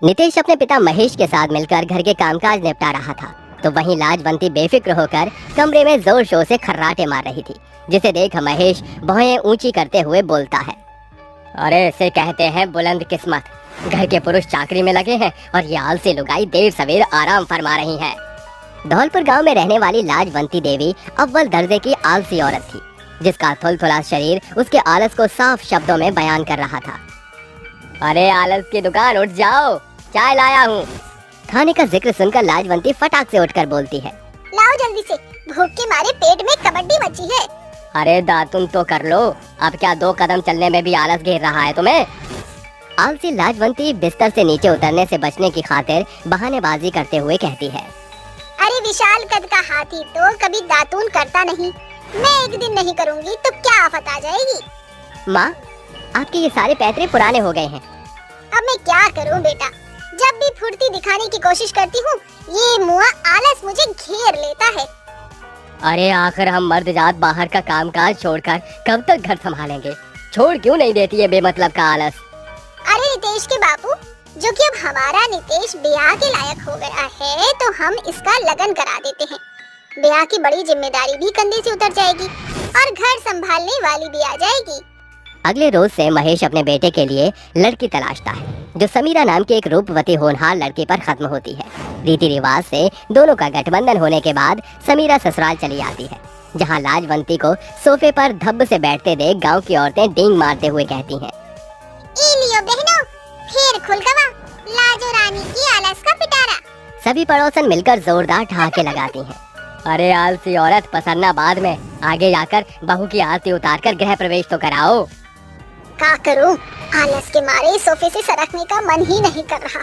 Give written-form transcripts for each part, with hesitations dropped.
नितेश अपने पिता महेश के साथ मिलकर घर के कामकाज निपटा रहा था, तो वहीं लाजवंती बेफिक्र होकर कमरे में जोर शोर से खर्राटे मार रही थी, जिसे देख महेश भौहें ऊंची करते हुए बोलता है, अरे इसे कहते हैं बुलंद किस्मत। घर के पुरुष चाकरी में लगे हैं और ये आलसी लुगाई देर सवेर आराम फरमा रही हैं। धौलपुर गांव में रहने वाली लाजवंती देवी अव्वल दर्जे की आलसी औरत थी, जिसका थुलथुला शरीर उसके आलस को साफ शब्दों में बयान कर रहा था। अरे आलस की दुकान, उठ जाओ, चाय लाया हूँ। खाने का जिक्र सुनकर लाजवंती फटाक से उठकर बोलती है, लाओ जल्दी से, भूख के मारे पेट में कबड्डी मची है। अरे दातुन तो कर लो, अब क्या 2 कदम चलने में भी आलस घेर रहा है तुम्हें? आलसी लाजवंती बिस्तर से नीचे उतरने से बचने की खातिर बहानेबाजी करते हुए कहती है, अरे विशाल कद का हाथी तो कभी दातून करता नहीं, मैं एक दिन नहीं करूँगी तो क्या आफत आ जाएगी। माँ, आपके ये सारे पैतरे पुराने हो गए हैं। अब मैं क्या करूँ बेटा, जब भी फुर्ती दिखाने की कोशिश करती हूँ ये मुआ आलस मुझे घेर लेता है। अरे आखिर हम मर्द जात बाहर का कामकाज छोड़कर कब तक घर संभालेंगे? छोड़ क्यों नहीं देती है बेमतलब का आलस? अरे नितेश के बापू, जो कि अब हमारा नितेश ब्याह के लायक हो गया है तो हम इसका लगन करा देते हैं। ब्याह की बड़ी जिम्मेदारी भी कंधे से उतर जाएगी और घर संभालने वाली भी आ जाएगी। अगले रोज से महेश अपने बेटे के लिए लड़की तलाशता है, जो समीरा नाम की एक रूपवती होनहार लड़की पर खत्म होती है। रीति रिवाज से दोनों का गठबंधन होने के बाद समीरा ससुराल चली आती है, जहां लाजवंती को सोफे पर धब्ब से बैठते देख गांव की औरतें डींग मारते हुए कहती हैं, ई लियो बहनों, फिर खुल गवा लाजो रानी की आलस का पिटारा। सभी पड़ोसन मिलकर जोरदार ठहाके लगाती हैं। अरे आलसी औरत, पसरना बाद में, आगे जाकर बहू की आरती उतारकर गृह प्रवेश तो कराओ। क्या करूं, आलस के मारे सोफे से सरकने का मन ही नहीं कर रहा।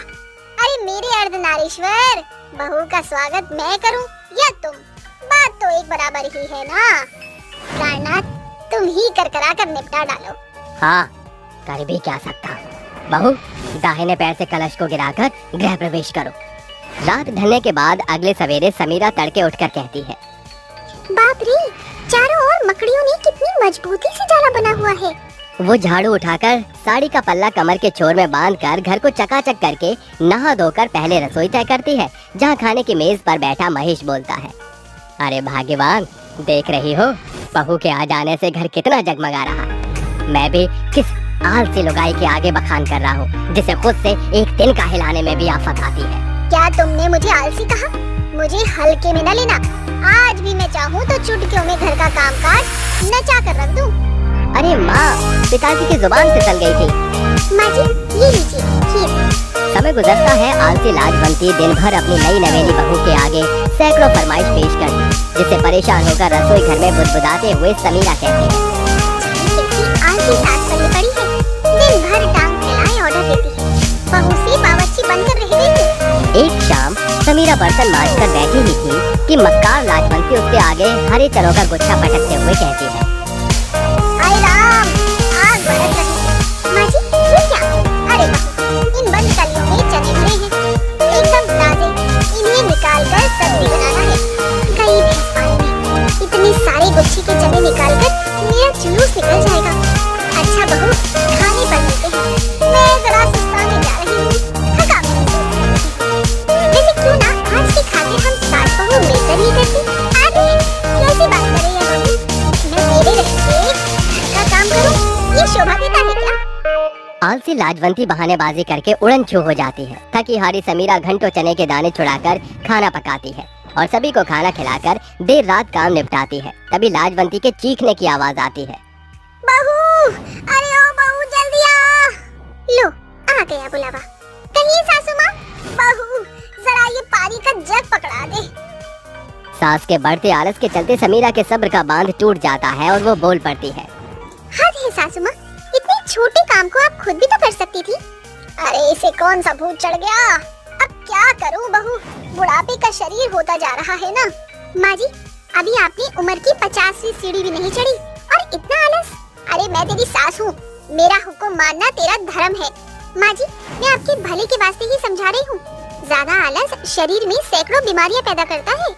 अरे मेरे अर्धनारीश्वर, बहू का स्वागत मैं करूं या तुम? बात तो एक बराबर ही है ना। प्राणनाथ, तुम ही करकरा कर निपटा डालो। हाँ, कर भी क्या सकता हूँ। बहू, दाहिने पैर से कलश को गिराकर गृह प्रवेश करो। रात ढलने के बाद अगले सवेरे समीरा तड़के उठकर कहती है, बाप रे, चारों ओर मकड़ियों ने कितनी मजबूती से जाला बना हुआ है। वो झाड़ू उठाकर साड़ी का पल्ला कमर के छोर में बांधकर घर को चकाचक करके नहा धोकर पहले रसोई तय करती है, जहाँ खाने की मेज पर बैठा महेश बोलता है, अरे भाग्यवान, देख रही हो बहू के आ जाने से घर कितना जगमगा रहा है। मैं भी किस आलसी लुगाई के आगे बखान कर रहा हूँ, जिसे खुद से एक दिन का हिलाने में भी आफत आती है। क्या तुमने मुझे आलसी कहा? मुझे हल्के में न लेना। आज भी मैं चाहूँ तो चुटकियों में घर का कामकाज नचा कर रख दूँ। अरे माँ, पिताजी की जुबान फिसल गई थी। माँ जी, ये लीजिए खीर। समय गुजरता है, आलसी लाजवंती दिन भर अपनी नई नवेली बहू के आगे सैकड़ों फरमाइश पेश करती, जिससे परेशान होकर रसोई घर में बुदबुदाते हुए समीरा कहती है, आलसी सास पल्ले पड़ी है, दिन भर टांग फैलाए ऑर्डर देती है, बहू से बावर्ची बनकर रह गई। एक शाम समीरा बर्तन मांजकर बैठी ही थी कि मक्कार लाजवंती उसके आगे हरे चनों का गुच्छा पटकते हुए कहती है, हाय राम, आग बरस रही है। माँ जी, ये क्या? अरे बहू, इन बंद कलियों में चने भरे हैं, एकदम ताजे, इन्हें निकालकर सब्जी बनाना है। गई भैंस पानी में, इतने सारे गुच्छे के चने निकालकर मेरा जुलूस निकल जाएगा। अच्छा बहू, खाने पर मिलते हैं, मैं जरा सुस्ताने जा रही हूँ, थका महसूस कर रही हूँ। वैसे क्यों ना आज के खातिर हम सास बहू मिलकर ही करते? अरे कैसी बात कर रही है बहू, मैं मेरे रहते घर का काम करूँ, ये शोभा देता है क्या? आलसी लाजवंती बहानेबाजी करके उड़न छू हो जाती है। थकी हारी समीरा घंटों चने के दाने छुड़ाकर खाना पकाती है और सभी को खाना खिलाकर देर रात काम निपटाती है। तभी लाजवंती के चीखने की आवाज आती है, बहू, अरे ओ बहू, जल्दी आ। लो, आ गया बुलावा। कहिए सासू माँ, बहू जरा ये पानी का जग पकड़ा दे। सास के बढ़ते आलस के चलते समीरा के सब्र का बांध टूट जाता है और वो बोल पड़ती है, हद है सासू माँ, इतने छोटे काम को आप खुद भी तो कर सकती थी। अरे इसे कौन सा भूत चढ़ गया? अब क्या करूँ बहू, बुढ़ापे का शरीर होता जा रहा है ना। माँ जी, अभी आपने उम्र की 50वीं सीढ़ी भी नहीं चढ़ी और इतना आलस। अरे मैं तेरी सास हूँ, मेरा हुक्म मानना तेरा धर्म है। माँ जी, मैं आपके भले के वास्ते ही समझा रही हूँ, ज्यादा आलस शरीर में सैकड़ों बीमारियाँ पैदा करता है।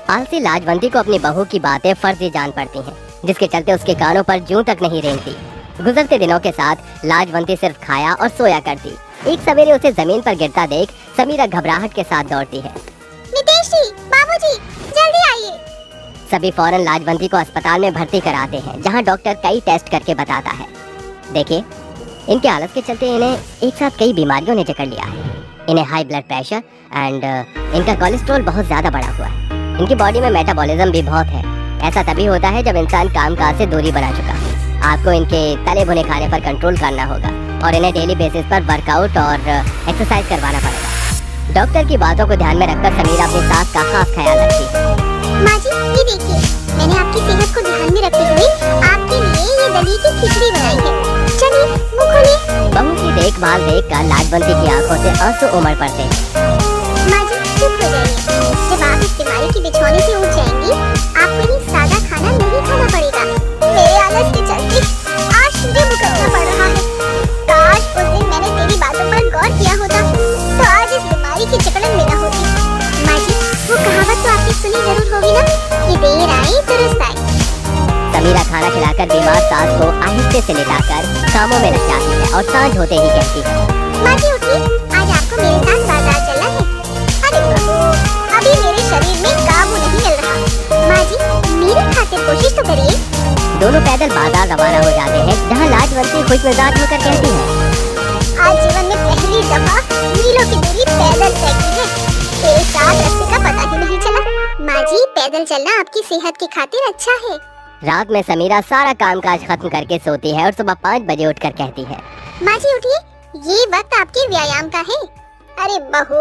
आलसी लाजवंती को अपनी बहू की बातें फर्जी जान पड़ती हैं, जिसके चलते उसके कानों पर जूं तक नहीं रेंगती। गुजरते दिनों के साथ लाजवंती सिर्फ खाया और सोया करती एक सवेरे उसे जमीन पर गिरता देख समीरा घबराहट के साथ दौड़ती है। नितेश जी, बाबूजी, जल्दी आइए। सभी फौरन लाजवंती को अस्पताल में भर्ती कराते हैं, जहां डॉक्टर कई टेस्ट करके बताता है। देखिए, इनके आलस के चलते इन्हें एक साथ कई बीमारियों ने जकड़ लिया है। इन्हें हाई ब्लड प्रेशर एंड इनका कोलेस्ट्रॉल बहुत ज्यादा बढ़ा हुआ है। इनकी बॉडी में मेटाबॉलिज्म भी बहुत है। ऐसा तभी होता है जब इंसान कामकाज से दूरी बना चुका है। आपको इनके तले भुने खाने पर कंट्रोल करना होगा और इन्हें डेली बेसिस पर वर्कआउट और एक्सरसाइज करवाना पड़ेगा। डॉक्टर की बातों को ध्यान में रखकर समीरा अपनी सास का खास ख्याल रखती है। माँ जी, ये देखिए, मैंने आपकी सेहत को ध्यान में रखते हुए आपके लिए ये दली की खिचड़ी बनाई है। चलिए, मुँह खोलिए। बहू की देखभाल देखकर लाजवंती की आंखों से आंसू उमड़ पड़ते हैं। माँ जी, चुप हो जाइए। जब आप इस बीमारी के बिछौने से उठ जाएंगी, आपको ये सादा खाना नहीं खाना पड़ेगा। मेरे आलस के चलते आज मुझे भुगतना पड़ रहा है। काश उस दिन मैंने तेरी बातों पर गौर किया होता, तो आज इस बीमारी की जकड़न में न होती। माँ जी, वो कहावत तो आपने सुनी जरूर होगी ना, कि देर आई दुरुस्त आई। समीरा खाना खिलाकर बीमार सास को आहिस्ते से लेटाकर कामों में लग जाती है और सांझ होते ही कहती है, माँ जी उठिए, आज आपको मेरे साथ बाजार चलना है। अरे बहू, अभी मेरे शरीर में काबू नहीं चल रहा। माँ जी, मेरी खातिर कोशिश तो करिए। दोनों पैदल बाजार रवाना हो जाते हैं, जहाँ लाजवंती खुश मिजाज होकर कहती है, आज जीवन में पहली दफा मीलों की दूरी पैदल तय की है। तेरे साथ रास्ते का पता ही नहीं चला। माँ जी, पैदल चलना आपकी सेहत की खातिर अच्छा है। रात में समीरा सारा कामकाज खत्म करके सोती है और सुबह 5 बजे उठकर कहती है, माँ जी उठिए, ये वक्त आपके व्यायाम का है। अरे बहू,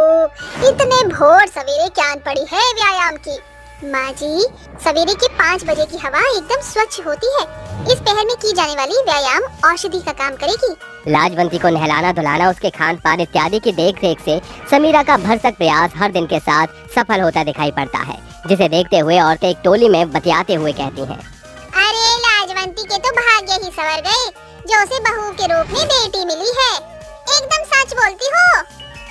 इतने भोर सवेरे क्या आन पड़ी है व्यायाम की। माँ जी, सवेरे की 5 बजे की हवा एकदम स्वच्छ होती है। इस पहर में की जाने वाली व्यायाम औषधि का काम करेगी। लाजवंती को नहलाना धुलाना, उसके खान पान इत्यादि की देख रेख से समीरा का भरसक प्रयास हर दिन के साथ सफल होता दिखाई पड़ता है, जिसे देखते हुए औरतें एक टोली में बतियाते हुए कहती हैं, अरे लाजवंती के तो भाग्य ही संवर गए, जो उसे बहू के रूप में बेटी मिली है। एकदम सच बोलती हो।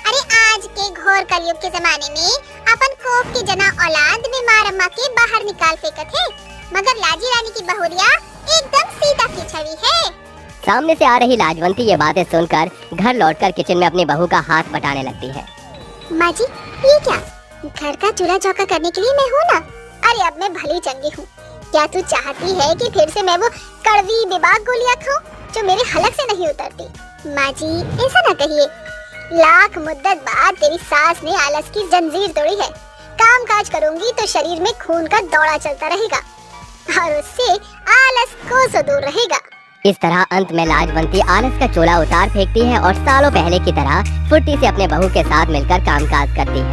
अरे आज के घोर कलयुग के जमाने में अपन कोप के जना औलाद बीमार अम्मा के बाहर निकाल फेंकत है, मगर लाजी रानी की बहुरिया एकदम सीता की छवि है। सामने से आ रही लाजवंती ये बातें सुनकर घर लौटकर किचन में अपनी बहू का हाथ बटाने लगती है। माँ जी, ये क्या, घर का चूल्हा चौका करने के लिए मैं हूँ ना। अरे अब मैं भली चंगी हूँ। क्या तू चाहती है कि फिर से मैं वो कड़वी बेबाक गोलियां खाऊं जो मेरे हलक से नहीं उतरती? माँ जी, ऐसा ना कहिए। लाख मुद्दत बाद तेरी सास ने आलस की जंजीर तोड़ी है। काम काज करूंगी तो शरीर में खून का दौड़ा चलता रहेगा और उससे आलस कोसों दूर रहेगा। इस तरह अंत में लाजवंती आलस का चोला उतार फेंकती है और सालों पहले की तरह फुर्ती से अपने बहू के साथ मिलकर कामकाज करती है।